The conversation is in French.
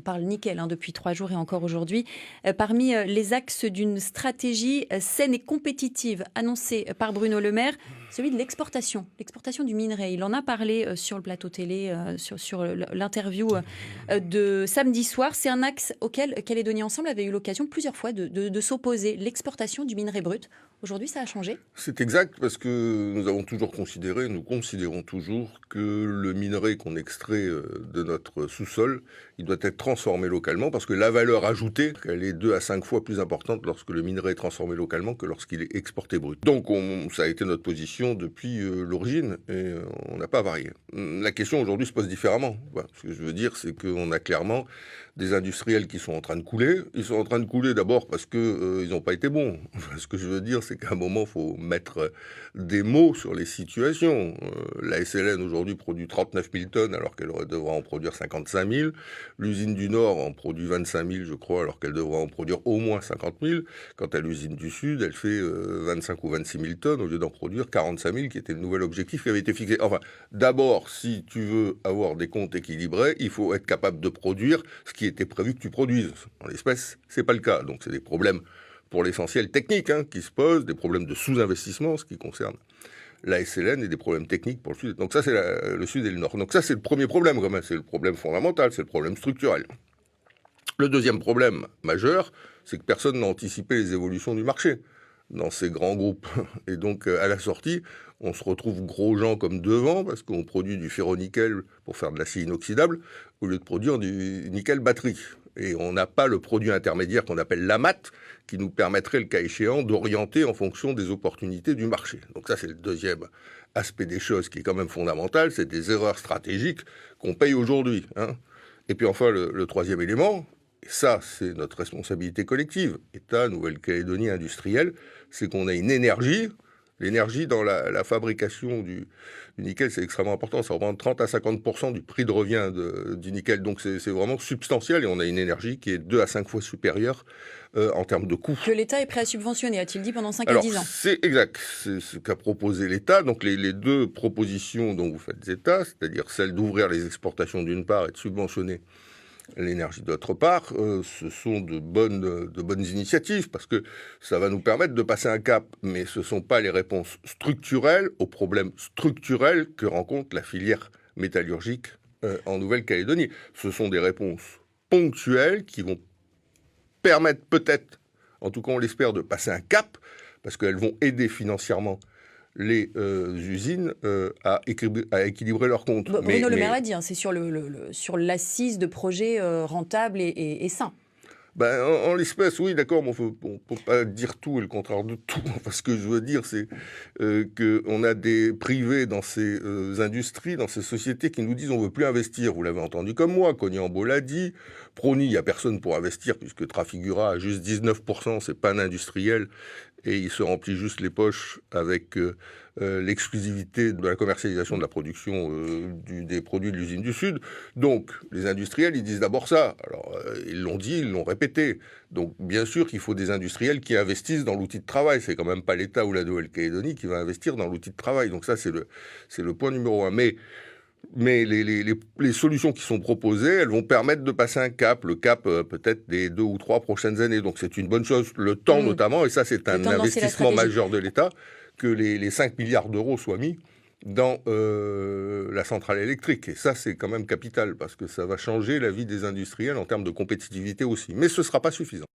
parle nickel depuis 3 jours et encore aujourd'hui. Parmi les axes d'une stratégie saine et compétitive annoncée par Bruno Le Maire, celui de l'exportation du minerai. Il en a parlé sur le plateau télé, sur l'interview de samedi soir. C'est un axe auquel Calédonie Ensemble avait eu l'occasion plusieurs fois de s'opposer, l'exportation du minerai brut. Aujourd'hui, ça a changé? C'est exact, parce que nous considérons toujours que le minerai qu'on extrait de notre sous-sol, il doit être transformé localement, parce que la valeur ajoutée, elle est 2 à 5 fois plus importante lorsque le minerai est transformé localement que lorsqu'il est exporté brut. Donc ça a été notre position depuis l'origine, et on n'a pas varié. La question aujourd'hui se pose différemment. Voilà. Ce que je veux dire, c'est qu'on a clairement des industriels qui sont en train de couler. Ils sont en train de couler d'abord parce que ils n'ont pas été bons. Ce que je veux dire, c'est qu'à un moment, il faut mettre des mots sur les situations. La SLN aujourd'hui produit 39 000 tonnes alors qu'elle devrait en produire 55 000. L'usine du Nord en produit 25 000, je crois, alors qu'elle devrait en produire au moins 50 000. Quant à l'usine du Sud, elle fait 25 ou 26 000 tonnes au lieu d'en produire 45 000, qui était le nouvel objectif qui avait été fixé. Enfin, d'abord, si tu veux avoir des comptes équilibrés, il faut être capable de produire ce qui était prévu que tu produises. En l'espèce, c'est pas le cas. Donc c'est des problèmes pour l'essentiel techniques qui se posent, des problèmes de sous-investissement, ce qui concerne la SLN, et des problèmes techniques pour le Sud. Donc ça, c'est le Sud et le Nord. Donc ça, c'est le premier problème, quand même. C'est le problème fondamental, c'est le problème structurel. Le deuxième problème majeur, c'est que personne n'a anticipé les évolutions du marché dans ces grands groupes. Et donc, à la sortie, on se retrouve gros gens comme devant, parce qu'on produit du ferro-nickel pour faire de l'acier inoxydable, au lieu de produire du nickel batterie. Et on n'a pas le produit intermédiaire qu'on appelle l'AMAT, qui nous permettrait, le cas échéant, d'orienter en fonction des opportunités du marché. Donc ça, c'est le deuxième aspect des choses qui est quand même fondamental, c'est des erreurs stratégiques qu'on paye aujourd'hui. Et puis enfin, le troisième élément, et ça, c'est notre responsabilité collective, État, Nouvelle-Calédonie, industrielle, c'est qu'on a une énergie. L'énergie dans la fabrication du nickel, c'est extrêmement important. Ça représente 30 à 50% du prix de revient du nickel. Donc c'est vraiment substantiel, et on a une énergie qui est 2 à 5 fois supérieure en termes de coûts. Que l'État est prêt à subventionner, a-t-il dit, pendant 5 à Alors, 10 ans. c'est exact. C'est ce qu'a proposé l'État. Donc les deux propositions dont vous faites état, c'est-à-dire celle d'ouvrir les exportations d'une part et de subventionner l'énergie d'autre part, ce sont de bonnes initiatives, parce que ça va nous permettre de passer un cap, mais ce ne sont pas les réponses structurelles aux problèmes structurels que rencontre la filière métallurgique en Nouvelle-Calédonie. Ce sont des réponses ponctuelles qui vont permettre peut-être, en tout cas on l'espère, de passer un cap, parce qu'elles vont aider financièrement les usines à équilibrer leurs comptes. Bruno Le Maire l'a dit, c'est sur l'assise de projets rentables et sains. En l'espèce, oui, d'accord, mais on ne peut pas dire tout et le contraire de tout. Enfin, ce que je veux dire, c'est qu'on a des privés dans ces industries, dans ces sociétés qui nous disent on ne veut plus investir. Vous l'avez entendu comme moi, Cognambo l'a dit. Prony, il n'y a personne pour investir, puisque Trafigura a juste 19%, c'est pas un industriel, et il se remplit juste les poches avec l'exclusivité de la commercialisation de la production des produits de l'usine du Sud. Donc, les industriels, ils disent d'abord ça. Alors, ils l'ont dit, ils l'ont répété. Donc, bien sûr qu'il faut des industriels qui investissent dans l'outil de travail. C'est quand même pas l'État ou la Nouvelle-Calédonie qui va investir dans l'outil de travail. Donc ça, c'est le point numéro 1. Mais les solutions qui sont proposées, elles vont permettre de passer un cap, le cap peut-être des 2 ou 3 prochaines années. Donc c'est une bonne chose, le temps notamment, et ça c'est un investissement majeur de l'État, que les 5 milliards d'euros soient mis dans la centrale électrique. Et ça c'est quand même capital, parce que ça va changer la vie des industriels en termes de compétitivité aussi. Mais ce ne sera pas suffisant.